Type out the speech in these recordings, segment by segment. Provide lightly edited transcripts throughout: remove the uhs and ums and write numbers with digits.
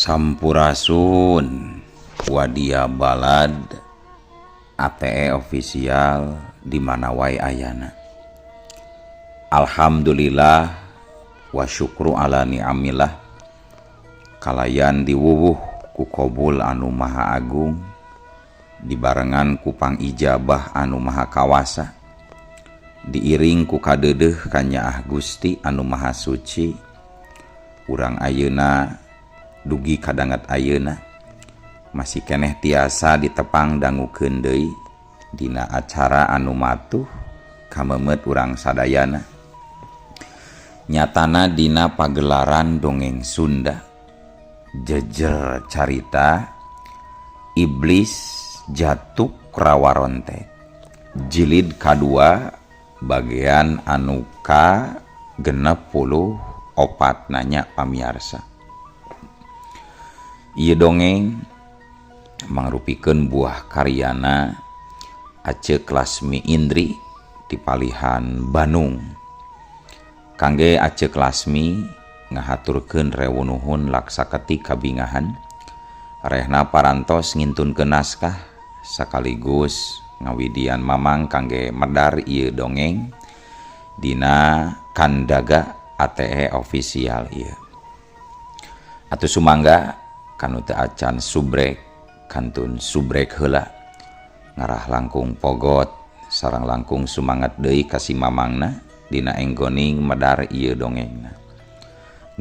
Sampurasun Wadia Balad ATE official di mana wae ayana. Alhamdulillah wa syukru ala ni'amillah kalayan diwuwuh ku qobul anu maha agung dibarengan ku pangijabah anu maha kawasa diiring ku kadeudeuh ka Nyaah Gusti anu maha suci. Urang ayeuna dugi kadangat ayeuna masih keneh tiasa ditepang dangukeun deui dina acara anu matuh kamemet urang sadayana. Nyatana dina pagelaran dongeng Sunda jejer carita Iblis Jatuk Rawaronte jilid kadua bagian anu ka 64 nanya pamiarsa. Ieu dongeng mangrupikeun buah karyana Acek Lasmi Indri di Palihan Bandung. Kangge Acek Lasmi ngahaturkeun rewunuhun laksaketi kabingahan rehna parantos ngintunkeun naskah sakaligus ngawidian mamang kangge medar ieu dongeng dina Kandaga ATE official ieu. Atuh sumangga kanu teu acan subrek kantun subrek heula ngarah langkung pogot sareng langkung sumanget deui ka si mamangna dina enggoning medar ieu dongengna.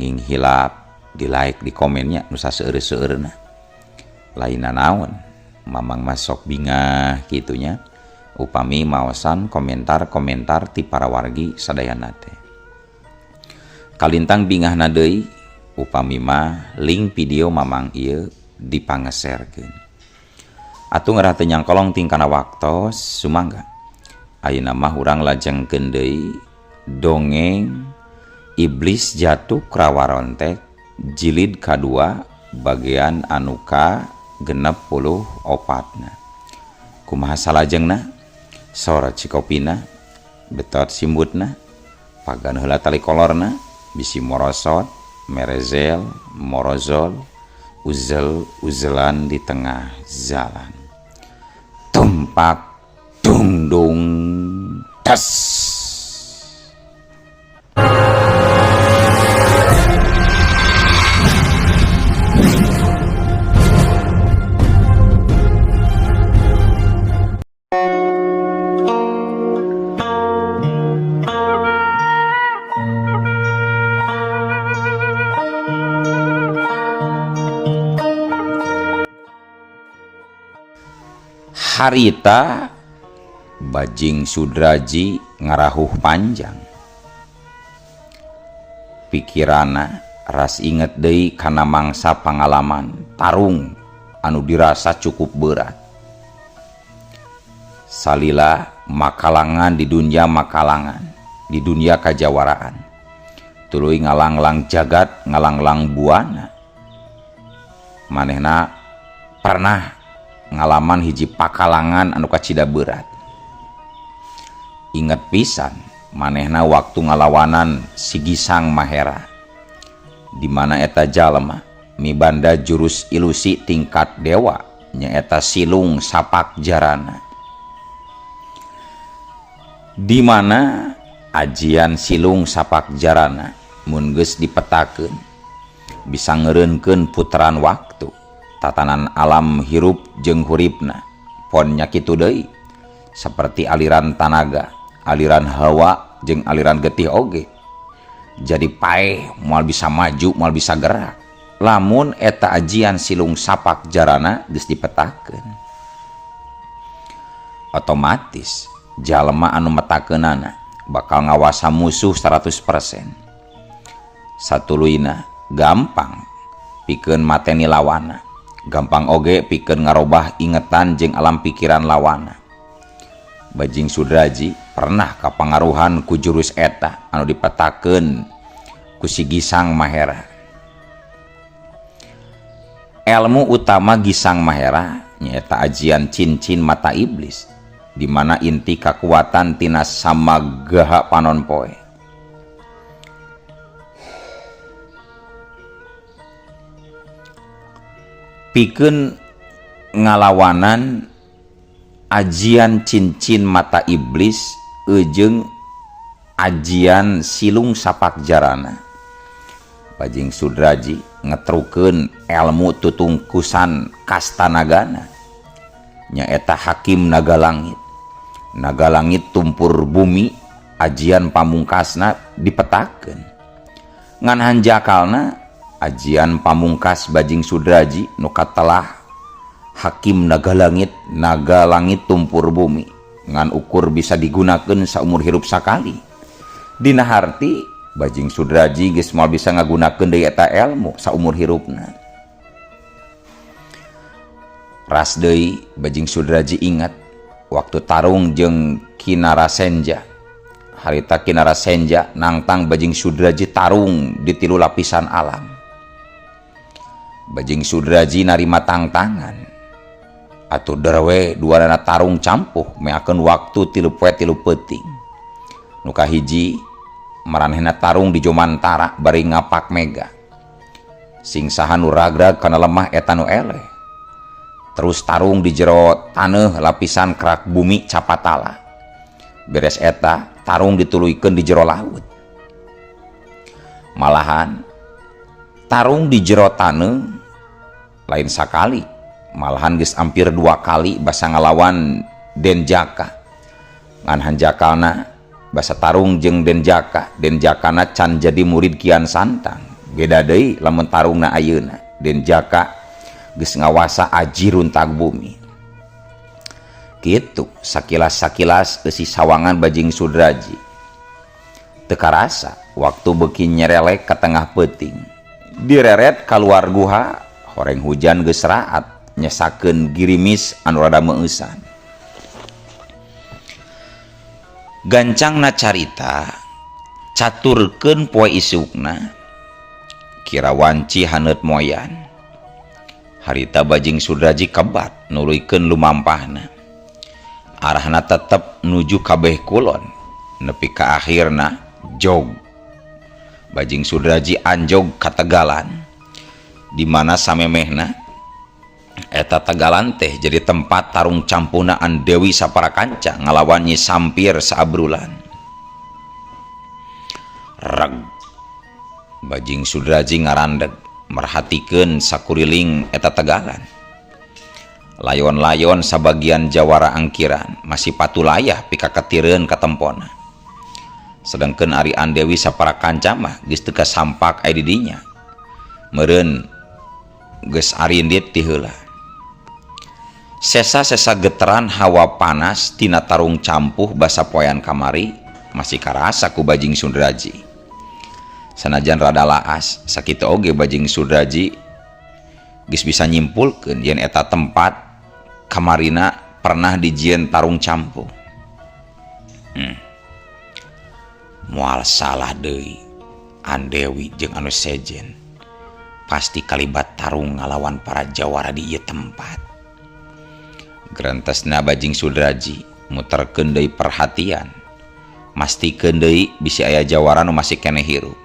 Nging hilap di like di komennya nu saseueur-seueurna. Lainna naon mamang masok bingah kitunya upami maosan komentar-komentar ti para wargi sadayana teh. Kalintang bingahna deui upami mah link video mamang ieu dipangeserkeun. Atuh ngarah teu nyangkolong tingkana waktos sumangga ayeuna mah urang lajengkeun deui dongeng Iblis Jatuk Rawaronte jilid kadua bagian anu ka 64na. Kumaha salajengna sora cikopina betot simbutna pagan heula tali kolorna bisi morosot merezel morozol uzel-uzelan di tengah jalan tumpak dung dung tas. Harita Bajing Sudraji ngarahuh panjang pikirana ras inget deui kana mangsa pangalaman tarung anu dirasa cukup berat. Salila makalangan di dunia makalangan di dunia kajawaraan tuluy ngalanglang jagat ngalanglang buana manehna pernah ngalaman hiji pakalangan anu kacida berat. Inget pisan manehna waktu ngalawanan si Gisang Mahera di mana eta jalema mibanda jurus ilusi tingkat dewa nyaeta Silung Sapak Jarana, di mana ajian Silung Sapak Jarana mun geus dipetakeun bisa ngeureunkeun putaran waktu tatanan alam hirup jeung huripna pon nya kitu deui saperti aliran tanaga, aliran hawa jeung aliran getih oge. Jadi paeh moal bisa maju, moal bisa gerak. Lamun eta ajian Silung Sapak Jarana geus dipetakeun. Otomatis jalema anu metakeunana bakal ngawasa musuh 100%. Satuluyna gampang pikeun mateni lawana. Gampang oge pikeun ngarobah ingetan jeung alam pikiran lawana. Bajing Sudraji pernah kapangaruhan ku jurus eta anu dipetakeun ku si Gisang Mahera. Ilmu utama Gisang Mahera nyaeta ajian cincin mata iblis di mana inti kekuatan tina samagaha panonpoe. pikeun ngalawanan ajian cincin mata iblis jeung ajian silung sapak jarana. Bajing Sudraji ngetrukeun ilmu tutungkusan kastanagana nyaeta Hakim Nagalangit. Nagalangit tumpur bumi ajian pamungkasna dipetakeun. Ngan hanjakalna ajian pamungkas Bajing Sudraji nu katelah Hakim Nagalangit, Nagalangit tumpur bumi ngan ukur bisa digunakeun saumur hirup sakali. Dina harti Bajing Sudraji geus moal bisa ngagunakeun deui eta ilmu saumur hirupna. Ras deui Bajing Sudraji ingat waktu tarung jeung Kinarasenja. Harita Kinarasenja nangtang Bajing Sudraji tarung di 3 lapisan alam. Bajing Sudraji narima tangtangan. Atuh derwe duanana tarung campuh meakeun waktu 3 poe 3 peuting. Nu kahiji maranehna tarung di Jomantara bari ngapak mega. Sing saha nu ragrag kana lemah eta nu eleh. Terus tarung di jero taneuh lapisan kerak bumi Capatala. Beres eta tarung dituluykeun di jero laut. Malahan tarung di jero taneuh lain sakali, malahan geus hampir 2 kali basa ngalawan Denjaka. Ngan hanjakalna basa tarung jeung Denjaka. Denjakana can jadi murid Kian Santang. Beda deui lamun tarungna ayeuna. Denjaka geus ngawasa aji runtag bumi. Kitu sakilas-sakilas eusi sawangan Bajing Sudraji. Teu karasa waktu beuki nyerelek ka tengah peuting. Direret kaluar guha, horeng hujan geus raat nyesakeun girimis anu rada meeusan. Gancangna carita caturkeun poe isukna Kirawanci haneut moyan. Harita Bajing Sudraji kebat nuluykeun lumampahna. Arahna tetep nuju kabeh kulon nepi ka akhirna jog. Bajing Sudraji anjog ka Tegalan di mana samemehna eta Tegalan teh jadi tempat tarung campunaan Dewi Saparakanca ngalawan Nyi Sampir saabrulan. Reg Bajing Sudraji ngarandeg merhatikeun sakuriling eta Tegalan. Layon-layon sabagian jawara angkiran masih patulayah pikaketireun ka tempona. Sedengkeun ari Dewi Saparakanca mah geus teu kasampak aya di dinya. Meureun geus arindit ti heula. Sesa-sesa geteran hawa panas tina tarung campuh basa poean kamari masih karasa ku Bajing Sudraji. Sanajan rada laas sakitu oge Bajing Sudraji geus bisa nyimpulkeun yen eta tempat kamarina pernah dijieun tarung campuh. Moal salah deui Andewi jeung anu sejen pasti kalibat tarung ngalawan para jawara di ieu tempat. Gerentesna Bajing Sudraji muterkeun deui perhatian, mastikeun deui bisi aya jawara nu masih keneh hirup.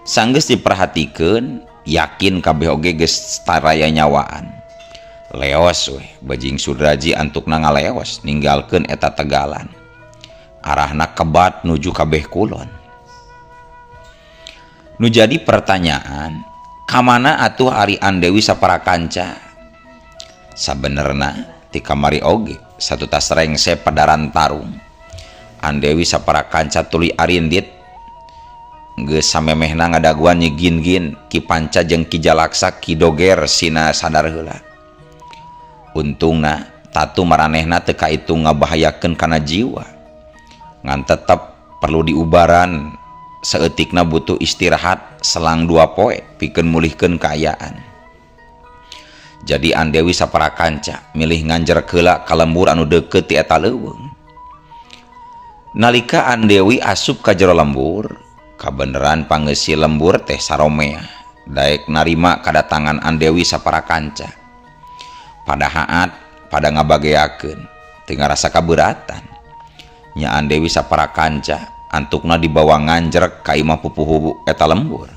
Sanggeus diperhatikeun, yakin kabeh oge geus taraya nyawaan. Leos we Bajing Sudraji antukna ngaleos ninggalkeun eta Tegalan. Arahna kebat nuju kabeh kulon. Nu jadi pertanyaan, kamana atuh ari Dewi Saparakanca? Sabenerna ti kamari oge satu tas rengse padaran tarung. Dewi Saparakanca tuluy arindit geus samemehna ngadaguan Nyi Gin-Gin, Ki Panca jeung Ki Jalaksa, Ki Doger sina sadar heula. Untungna tatu maranehna teu kaitung ngabahayakeun kana jiwa. Ngan tetep perlu diubaran saeutikna butuh istirahat selang 2 poe pikeun mulihkeun kaayaan. Jadi Dewi Saparakanca milih nganjer heula ka lembur anu deukeut ti eta leuweung. Nalika Dewi asup ka jero lembur, kabeneran pangeussi lembur teh Saromea daek narima kadatangan Dewi Saparakanca. Pada haat pada ngabageakeun teu ngarasa kabeuratan. Nya Dewi Saparakanca antukna dibawa nganjrek ka imah pupuh eta lembur.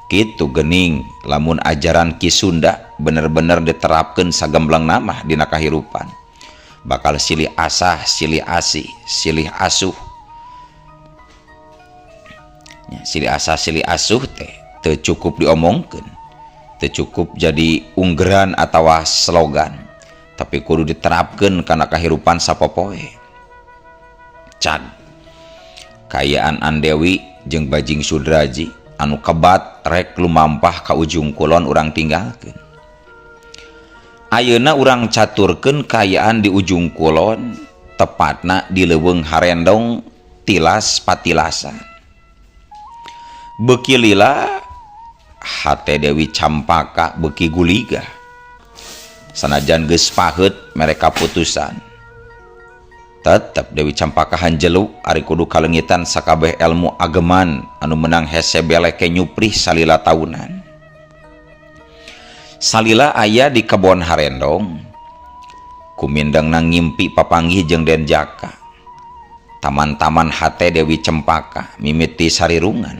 Kitu gening lamun ajaran Ki Sunda bener-bener diterapkeun sagemblang nama dina kahirupan, bakal silih asah, silih asih, silih asuh. Silih asah silih asuh teh teu cukup diomongkeun, teu cukup jadi unggeran atawa slogan, tapi kudu diterapkeun kana kahirupan sapopoe. Can kayaan Andewi jeung Bajing Sudraji anu kebat rek lumampah ka ujung kulon urang tinggalkeun. Ayeuna urang caturkeun kayaan di ujung kulon, tepatna di leuweung Harendong tilas patilasan. Beuki lila hate Dewi Campaka beuki guliga, sanajan geus paheut mereka putusan, tetep Dewi Campaka hanjeluk ari kudu kalengitan sakabeh ilmu ageman anu menang hese beleke nyuprih salila taunan. Salila aya di kebon Harendong, kumindengna ngimpi papanggih jeung Den Jaka. Taman-taman hate Dewi Cempaka mimiti sarirungan,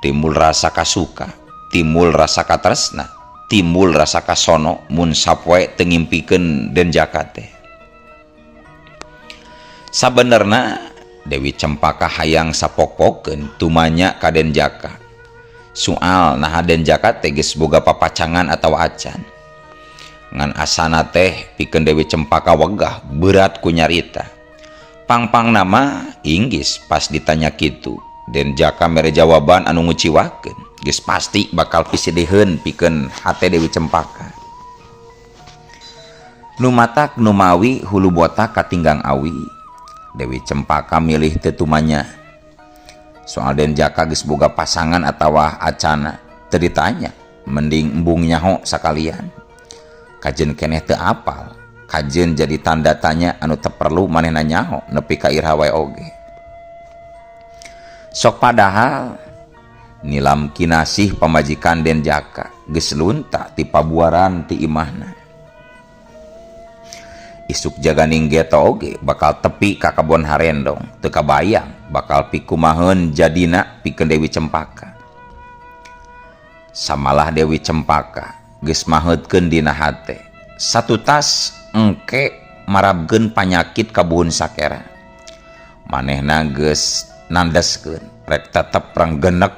timbul rasa kasuka, timbul rasa katresna, timbul rasa kasono mun sapoe teu ngimpikeun Den Jaka teh. Sabenerna Dewi Cempaka hayang sapokpokeun tumanya ka Den Jaka. Soal nah Den Jaka teh geus boga papacangan atawa acan. Ngan asana teh pikeun Dewi Cempaka wegah berat ku nyarita. Pang-pang nama inggis pas ditanya kitu, Den Jaka mere jawaban anu nguciwakeun, geus pasti bakal pisideheun pikeun hate Dewi Cempaka. Nu matak nu mawi hulu botak katinggang awi, Dewi Cempaka milih teu tumanya. Soal Den Jaka geus boga pasangan atawa acana teu ditanya, mending embung nyaho sakalian. Kajen keneh teu apal, kajen jadi tanda tanya anu teu perlu manehna nyaho nepi ka iraha wae oge. Sok padahal nilam kinasih pamajikan Den Jaka geus lunta ti pabuaran ti imahna. Isuk jaganing geto oge bakal tepi ka kebon Harendong, teu kabayang bakal pikumaheun jadina pikeun Dewi Cempaka. Samalah Dewi Cempaka geus maheutkeun dina hate, satu tas engke marabkeun panyakit ka buhun sakera. Manehna geus nandeskeun rek tetep renggenek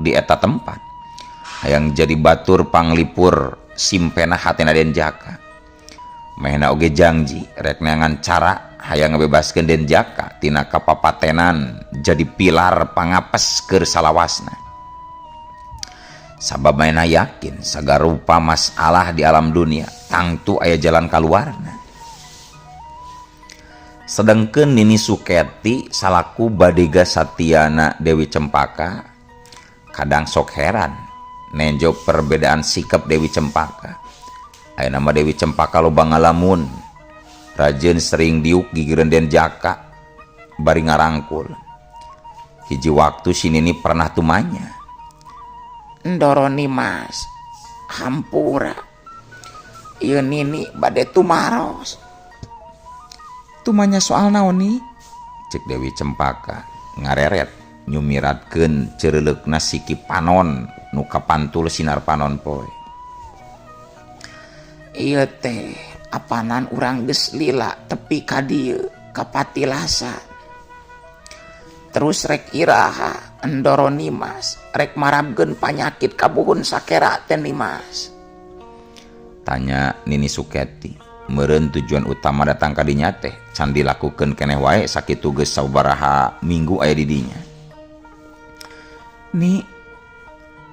di eta tempat, hayang jadi batur panglipur simpena hatena Den Jaka. Mahena oge janji rek neangan cara hayang ngabebaskeun Den Jaka tina kapapatenan jadi pilar pangapes keur salawasna. Sabab mahena yakin sagarupa masalah di alam dunia tangtu aya jalan kaluarna. Sedengkeun Nini Suketi salaku badega satiana Dewi Cempaka kadang sok heran nenjo perbedaan sikap Dewi Cempaka. Aya nama Dewi Cempaka loba ngalamun, rajeun sering diuk gigireun Den Jaka bari ngarangkul. Hiji waktu si Nini pernah tumanya, "Ndoro Nimas, hampura. Ieu Nini bade tumaros." "Tumanya soal naon ni?" cek Dewi Cempaka ngareret nyumiratkeun ceureuleukna siki panon nu kapantul sinar panon poe. "Ieu teh apanan urang geus lila tepi ka dieu ka patilasan. Terus rek iraha Ndoro Nimas rek marabkeun panyakit ka buhun sakera teh Nimas?" tanya Nini Suketi. Meureun tujuan utama datang ka dinya teh can dilakukeun keneh wae sakitu geus sabaraha minggu aya di dinya. "Ni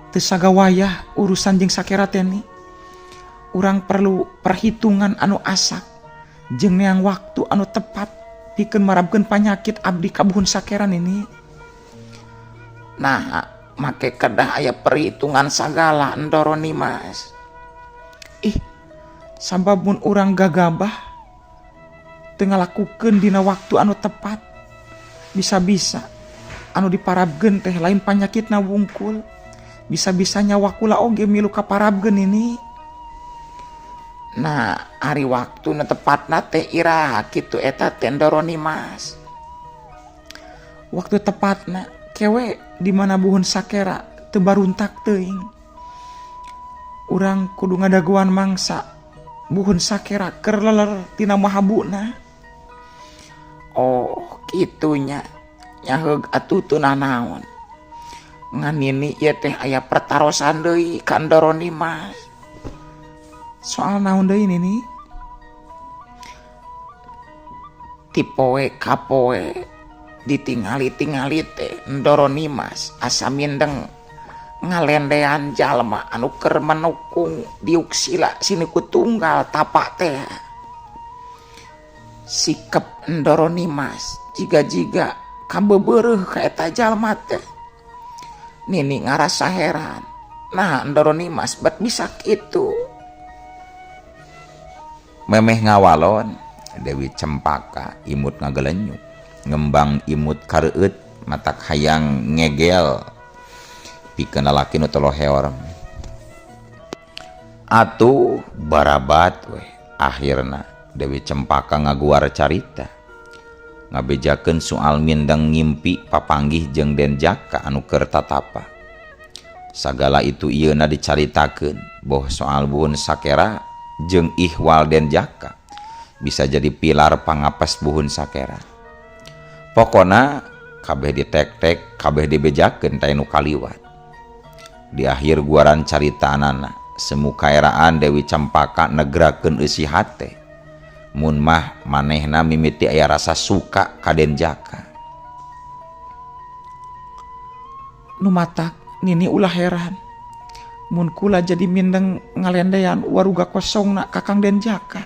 teu sagawayah urusan jeung sakera teh Ni. Urang perlu perhitungan anu asak jeung neang waktu anu tepat pikeun marabkeun panyakit abdi ka buhun sakera Ni." "Nah, make kedah aya perhitungan sagala Ndoro Nimas." "Ih, sabab mun urang gagabah teu ngalakukeun dina waktu anu tepat, bisa-bisa anu diparabkeun teh lain panyakitna wungkul, bisa-bisa nyawa kula oge milu kaparabkeun ini." "Nah, ari waktuna tepatna teh iraha kitu eta teh Ndoro Nimas?" "Waktu tepatna kewe di mana buhun sakera teu baruntak teuing. Urang kudu ngadaguan mangsa buhun sakera keur leler tina mahabuna. Oh kitunya nyaheug atuh teu nanaon. Ngan nini ieu teh aya pertarosan deui ka Ndoro Nimas. Soal naon deui Nini? Tipoe kapoe ditingali-tingali teh Ndoro Nimas asa mindeng ngalendean jalma anu keur menukung diuksila Sinuku Tunggal tapak teh. Sikep Ndoro Nimas jiga-jiga kabeubeureuh ka eta jalma teh. Nini ngarasa heran. Nah Ndoro Nimas bet bisa kitu. Memeh ngawalon Dewi Cempaka imut ngagelenyuk, ngembang imut kareueut matak hayang ngegel pikeun lalaki nu teu loheor. Atuh barabat we akhirna Dewi Cempaka ngaguar carita ngabejakeun soal mindeng ngimpi papanggih jeung Den Jaka anu keur tatapa. Sagala itu ieuna dicaritakeun boh soal buhun sakera jeung ihwal Den Jaka bisa jadi pilar pangapes buhun sakera. Pokona kabeh ditek-tek, kabeh dibejakeun teh nu kaliwat. Di akhir guaran carita anana semu kaeraan Dewi Cempaka negrakeun eusi hate. Mun mah manehna mimiti aya rasa suka ka Den Jaka. Nu matak Nini ulah heran. Mun kula jadi mindeng ngalendean waruga kosongna Kakang Den Jaka.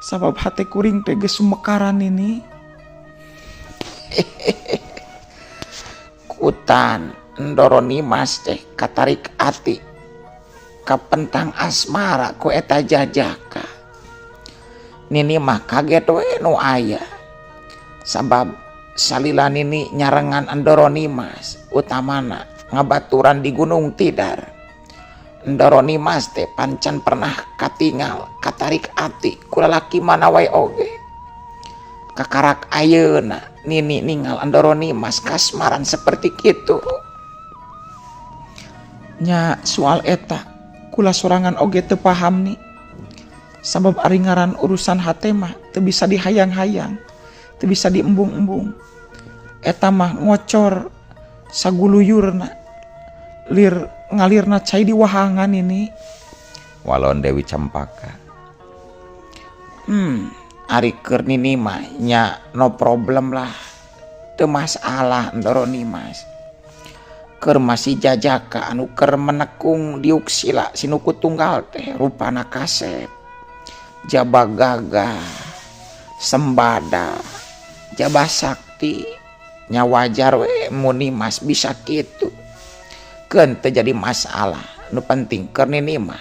Sabab hate kuring teh geus sumekaran Nini. Kutan Ndoro Nimas teh katarik ati kapentang asmara ku eta Jajaka. Nini mah kaget we nu aya. Sabab salila Nini nyarengan Ndoro Nimas utamana ngabaturan di Gunung Tidar. Ndoro Nimas teh pancan pernah katingal katarik ati ku lalaki mana wae oge. Kakarak ayeuna Nini ningal Ndoro Nimas kasmaran seperti kitu. Nya soal eta kula sorangan oge teu paham ni. Sabab ari ngaran urusan hate mah teu bisa dihayang-hayang, teu bisa diembung-embung. Eta mah ngocor saguluyurna, ngalirna cai di wahangan ini. Walon Dewi Cempaka. Ari keur Nini mah nya no problem lah. Teu masalah Ndoro Nimas. Keur masih Jajaka anu keur menekung diuksila Sinuku Tunggal teh rupana kasep. Jaba Gagah, Sembada, Jaba Sakti, nya wajar we mun Nimas bisa kitu. Keun teu jadi masalah. Nu penting keur Nini mah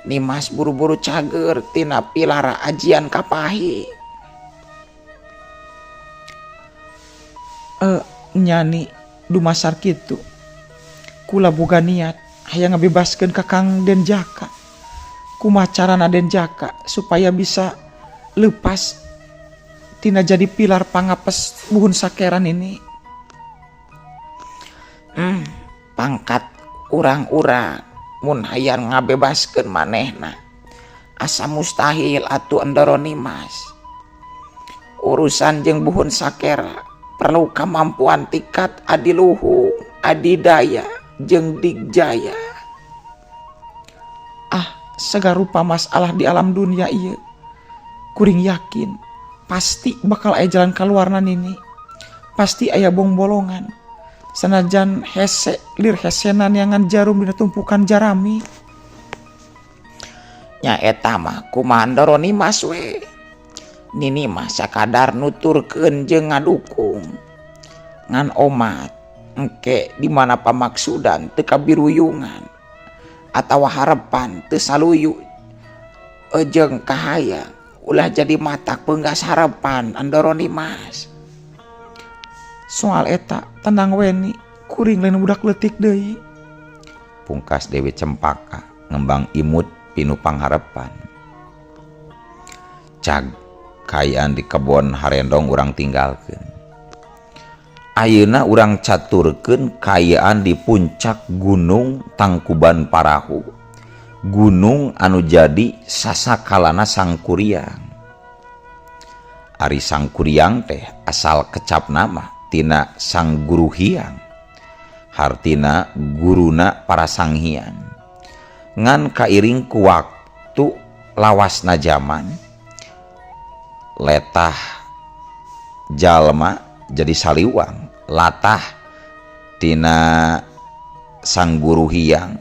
Nimas buru-buru cager tina pilara ajian kapahi. Nyani dumasar kitu. Kula boga niat hayang ngabebaskeun Kakang Den Jaka. Kumaha carana Den Jaka supaya bisa lepas tina jadi pilar pangapes buhun sakeran ini. Pangkat urang-urang mun hayang ngabebaskeun manehna asa mustahil atuh Ndoro Nimas. Urusan jeung buhun sakera perlu kemampuan tingkat adiluhung, adidaya jeung digjaya. Sagarupa masalah di alam dunia ieu kuring yakin pasti bakal aya jalan kaluarna Nini. Pasti aya bong-bolongan. Sanajan hese lir hesenan yangan jarum dina tumpukan jarami. Nya eta mah kumaha Ndoro Nimas we. Nini mah sakadar nuturkeun jeung ngadukung. Ngan omat engke di mana pamaksudan teu kabiruyungan. Atawa harapan teu saluyu jeung kahayang ulah jadi matak peunggas harapan Ndoro Nimas. Soal eta tenang we ni kuring lain budak leutik deui. Pungkas Dewi Cempaka ngembang imut pinu pangharepan. Cag kayaan di kebon harendong urang tinggalkeun. ayeuna urang caturkeun kaayaan di puncak Gunung Tangkuban Parahu, gunung anu jadi sasakalana sangkuriang. Ari sangkuriang teh asal kecap nama tina sang guru hiang, hartina guruna para sanghyang. Ngan kairing ku waktu lawasna zaman, letah jalma jadi saliwang, latah tina sang guru hiang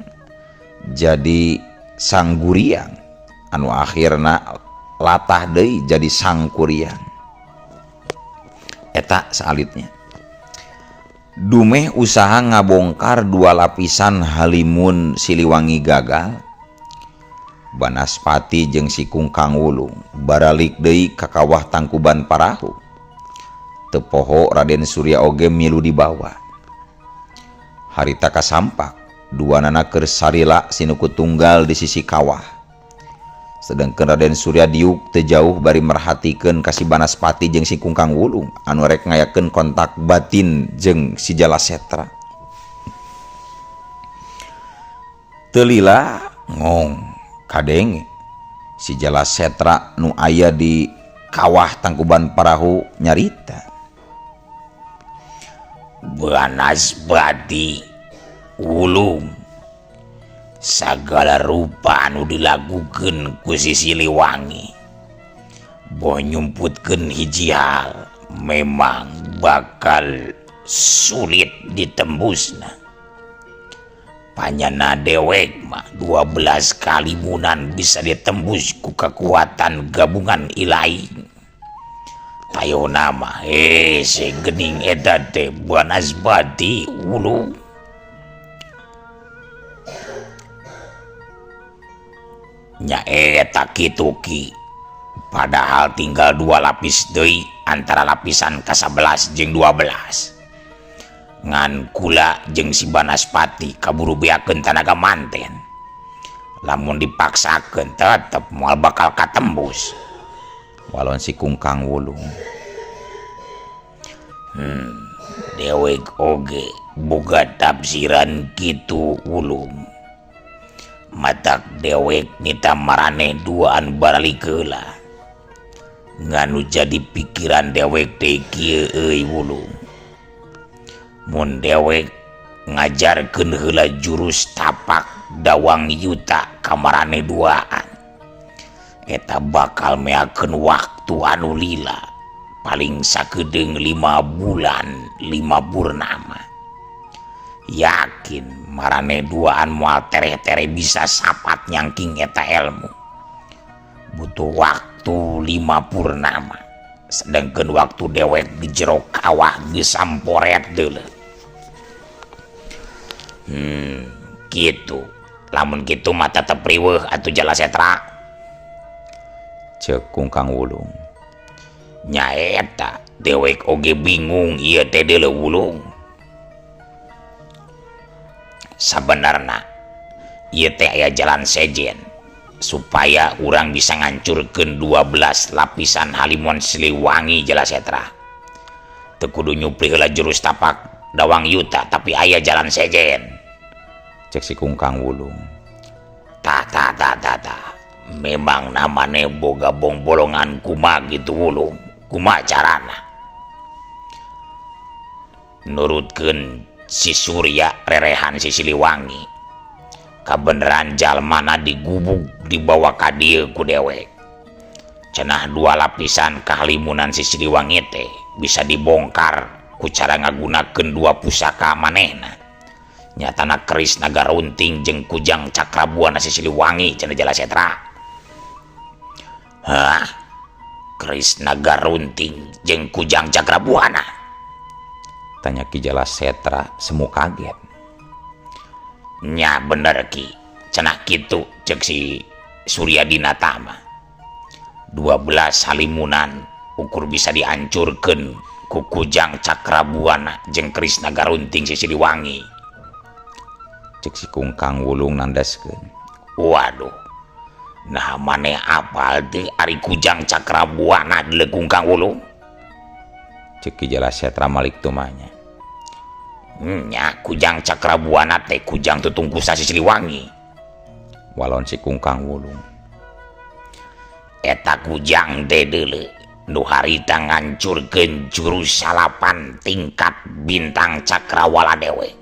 jadi sang guriang, anu akhirna latah deui jadi sang kuriang. Eta salitnya dumeh usaha ngabongkar 2 lapisan halimun Siliwangi gagal, Banaspati jeung si Kungkang Wulung baralik deui ka kawah Tangkuban Parahu. Teu poho Raden Surya oge milu dibawa. Harita kasampak duanana keur sarila sinuku tunggal di sisi kawah. Sedangkan Raden Surya diuk teu jauh bari merhatikeun ka si Banaspati jeung si Kungkang Wulung anu rek ngayakeun kontak batin jeung si Jalasetra. Teu lila ngong kadenge si Jalasetra nu aya di kawah Tangkuban Parahu nyarita. Banaspati Wulung, sagala rupa anu dilakukeun ku si Siliwangi boh nyumputkeun hiji hal memang bakal sulit ditembusna. Panyana dewek mah 12 kalimunan bisa ditembus ku kekuatan gabungan ilahi. Tayona mah segening eta teh Banaspati Wulung. Nya eta kitu ki, padahal tinggal 2 lapis deui antara lapisan ka-11 jeung 12. Ngan kula jeung si Banaspati kaburu beakeun tanaga manten. Lamun dipaksakeun tetep moal bakal katembus. Walon si Kungkang Wulung. Dewek oge boga tafsiran kitu Wulung. Matak dewek nita marane duaan baralik heula. Nganu jadi pikiran dewek teh kieu euy Wulung. Mun dewek ngajarkeun heula jurus tapak dawang yuta ka marane duaan, eta bakal meakeun waktu anu lila paling sakedeung 5 bulan 5 purnama. Yakin marane duaan moal tereh-tereh bisa sapat nyangking eta ilmu. Butuh waktu 5 purnama. Sedangkan waktu dewek di jero kawah geus samporet deuleu. Gitu. Lamun gitu mah tetep riweuh atuh Jalasetra. Ceuk Kungkang Wulung. Nyaeta dewek oge bingung ieu teh deuleu Wulung. Sabenarna ieu teh aya jalan sejen supaya urang bisa ngancurkeun 12 lapisan halimun Siliwangi Jalasetra. Teu kudu nyupri heula jurus tapak dawang yuta tapi aya jalan sejen. Cek si Kungkang Wulung. Ta. Memang namane boga bolongan kumaha gitu Wulung. Kumaha carana? Nurutkeun si Surya rerehan si Siliwangi, kabeneran jalmana digubuk dibawa ka dieu ku dewek. Cenah 2 lapisan kahalimunan si Siliwangi teh bisa dibongkar ku cara ngagunakeun 2 pusaka manehna. Nyatana keris naga runting jeung kujang cakrabuana si Siliwangi cenah Jalasetra. Hah? Keris naga runting jeung kujang cakrabuana? Tanya Ki Jalasetra semu kaget. Nya bener Ki, cenah kitu cek si Surya Dinatama. 12 halimunan ukur bisa dihancurkeun ku kujang cakrabuana jeung keris naga runting si Siliwangi. Cek si Kungkang Wulung nandaskeun. Waduh, nah maneh apal teh ari kujang cakrabuana deuleu Kungkang Wulung? Cek Ki Jalasetra malik tumanya. Nya kujang Cakrabuana teh kujang tutungku Sasi Siliwangi. Walon si Kungkang Wulung. Eta kujang teh deuleu nu harita ngancurkeun jurus salapan tingkat bintang Cakrawala dewek.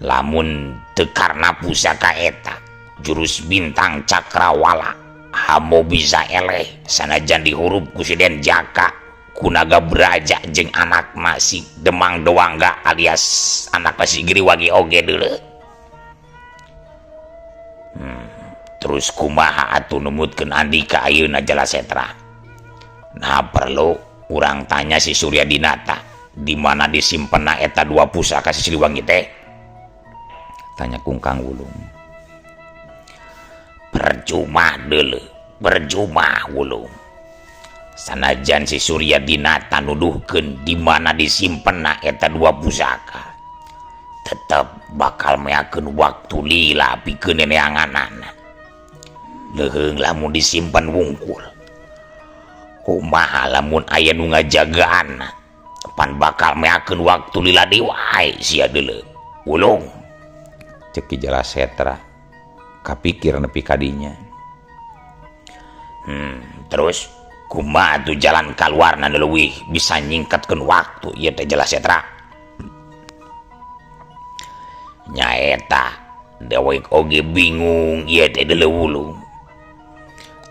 Lamun teu karna pusaka eta jurus bintang Cakrawala hamo bisa eleh sanajan dihurup ku si Den Jaka kunaga Braja jeung anak masih Demang Dewangga alias anak masih Giriwangi oge deuleu. Terus kumaha atuh numutkeun Andika ayeuna Jalasetra? Nah perlu urang tanya si Surya Dinata di mana disimpenna eta dua pusaka si Siliwangi teh? Tanya Kungkang Wulung. Percuma deuleu, percuma Wulung. Sanajan si Surya Dinata nuduhkeun di mana disimpenna eta dua pusaka, tetep bakal meakeun waktu lila pikeun neneanganana. Leuheung lamun disimpen wungkul. Kumaha lamun aya nu ngajagaanna, pan bakal meakeun waktu lila deui wae sia deuleu. Wulung, Cek Ki Jalasetra kapikir nepi kadinya. Terus kumaha tuh jalan kaluarna nu leuwih bisa nyingkatkeun waktu ieu teh Jalasetra? Nyaeta dewek oge bingung ieu teh deuleu Wulung.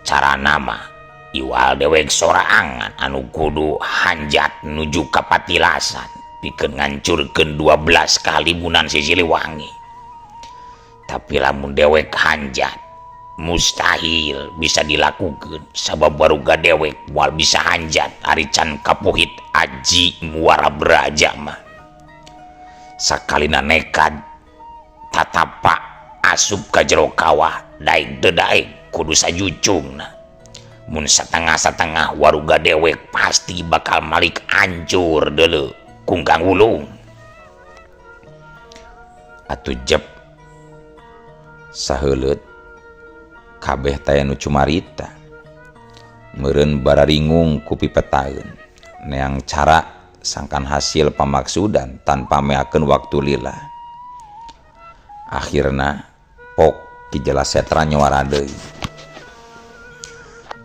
Cara nama iwal dewek sorangan anu kudu hanjat nuju ka patilasan pikeun ngancurkeun 12 kalibunan si Siliwangi. Tapi lamun dewek hanjat mustahil bisa dilakukan sabab baruga dewek wal bisa hanjat ari can kapuhit Aji Muara Braja mah. Sakalina nekad tatapak asup ka jero kawah daek dedaek kudu sajucungna. Mun satengah-satengah waruga dewek pasti bakal malik hancur deuleu Kungkang Wulung. Atuh jep saheuleut kabeh teh nu cumarita meureun bararingung ku pipetaeun neang cara sangkan hasil pamaksudan tanpa meakeun waktu lila. Akhirna pok Ki Jalasetra nyuara deui.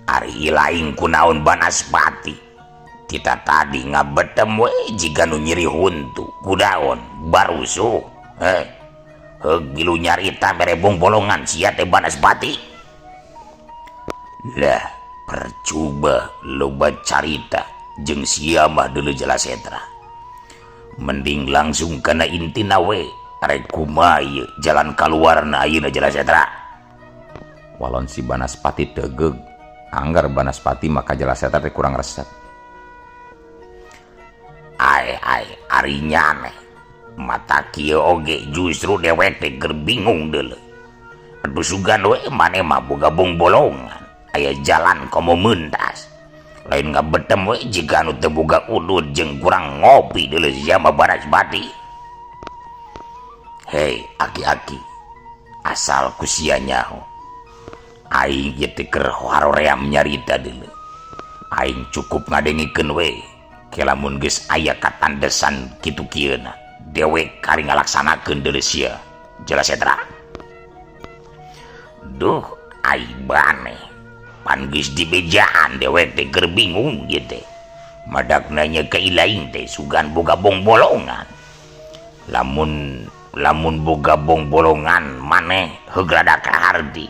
Ari laing kunaon Banaspati kita tadi ngabetem we jiga nu nyeri huntu kudaon barusuh gilu nyarita merebong bolongan sia teh Banaspati. Lah percuba loba carita jeung sia mah deuleu Jalasetra. Mending langsung kana intina we arek kumaha ieu jalan kaluarna ayeuna Jalasetra. Walon si Banaspati tegeug anggar Banaspati maka Jalasetra teh kurang resep. Ai ari nyane mata kieu oge justru dewek teh keur bingung deuleu. Atuh sugan we mane mah boga bong bolongan aya jalan komo meuntas. Lain ngabetem we jika anu teu boga udud jeung kurang ngopi deuleu sia mah Banaspati. Hei aki-aki asal ku sia nyaho aing ieu teh keur haroream nyarita deuleu. Aing cukup ngadengikeun we ke lamun geus aya katandesan kitu kieuna dewek kari ngalaksanakeun deuleu sia Jalasetra. Duh ai bane pan geus dibejaan dewek teh keur bingung ieu teh. Madakna nya kailaing teh sugan boga bong bolongan. Lamun boga bong bolongan maneh hegrada ka hardi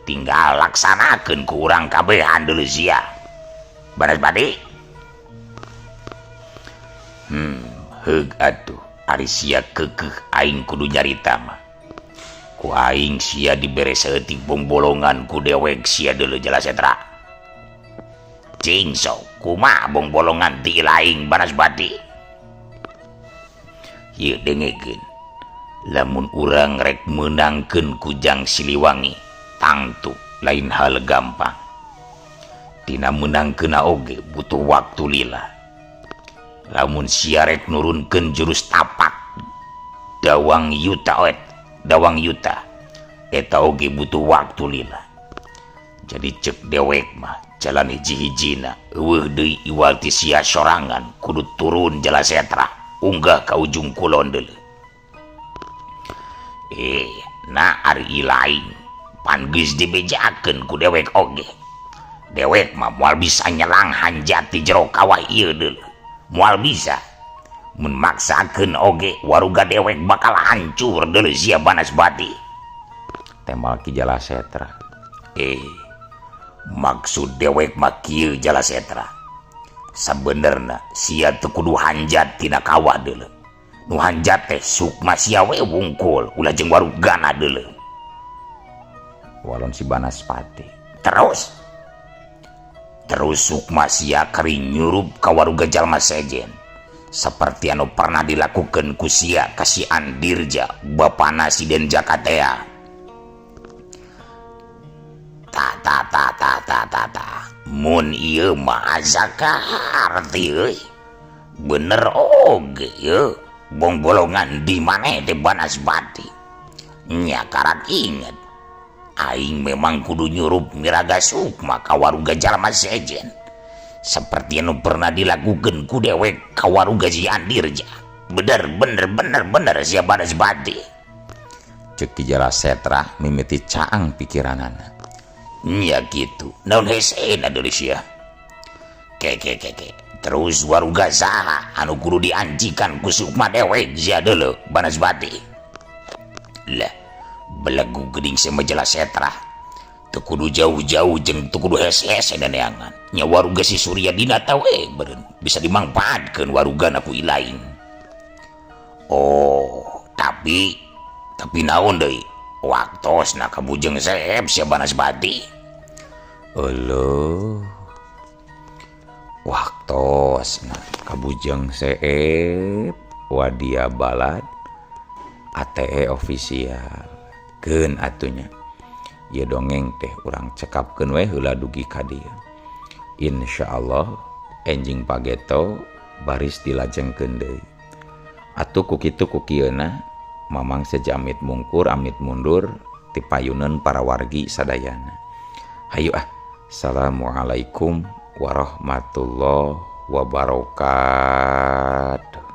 tinggal laksanakeun ku urang kabehan deuleu sia Banaspati. Heug atuh ari sia keukeuh aing kudu nyarita mah. Ku aing sia dibere saeutik bong bolongan ku dewek sia deuleu Jalasetra. Cing sok kumaha bong bolongan ti laing Banaspati? Ieu dengekeun. Lamun urang rek meunangkeun kujang Siliwangi tangtu lain hal gampang. Tina meunangkeunna oge butuh waktu lila. Lamun sia rek nurunkeun jurus tapak dawang yuta eta oge butuh waktu lila. Jadi cek dewek mah jalan hiji-hijina eueuh deui iwal ti sia sorangan kudu turun Jalasetra unggah ka ujung kulon deuleu. Na ari lain pan geus dibejakeun ku dewek oge. Dewek mah moal bisa nyelang hanjat di jero kawah ieu deuleu. Moal bisa. Mun maksakeun oge waruga dewek bakal hancur deuleu sia Banasbati. Tembal Ki Jalasetra. Maksud dewek mah kieu Jalasetra. Sabenerna sia teu kudu hanjat tina kawah deuleu. Nu hanjat teh sukma sia we wungkul ulah jeung warugana deuleu. Walon si Banaspati. Terus sukma sia kari nyurup ka waruga jalma sejen seperti anu pernah dilakukeun ku sia ka si Andirja bapana si Den Jakatea. Mun ieu mah zakarti euy. Bener oge ieu bong bolongan di maneh teh Banasbati. Nya karak inget aing memang kudu nyurup miraga sukma ka waruga jalma sejen seperti anu pernah dilakukeun ku dewek ka waruga si Andirja. Bener sia Banasbati. Ceuk Ki Jalasetra mimiti caang pikiranana. Nya gitu. Naon hesena deuleu sia. Ke. Terus waruga saha anu kudu dianjikan ku sukma dewek sia deuleu Banasbati. Lah, belegu geuning sama Jalasetra. Teu kudu jauh-jauh jeung teu kudu hese-hese neangan. Nya waruga si Suryadina teh we beureun bisa dimangpaatkeun warugana ku ilaing. Oh, tapi naon deui? Waktosna kabujeng seep sia Banasbati. Eueuh. Waktosna kabujeng seep wadia balad ATE ofisial. Keun atunya. Ieu dongeng teh urang cekapkeun we heula dugi ka dieu. Insyaallah enjing pageto baris dilajengkeun deui. Atuh ku kitu ku kieuna mamang sejamit mungkur amit mundur ti payuneun para wargi sadayana. Hayu Assalamualaikum warahmatullahi wabarakatuh.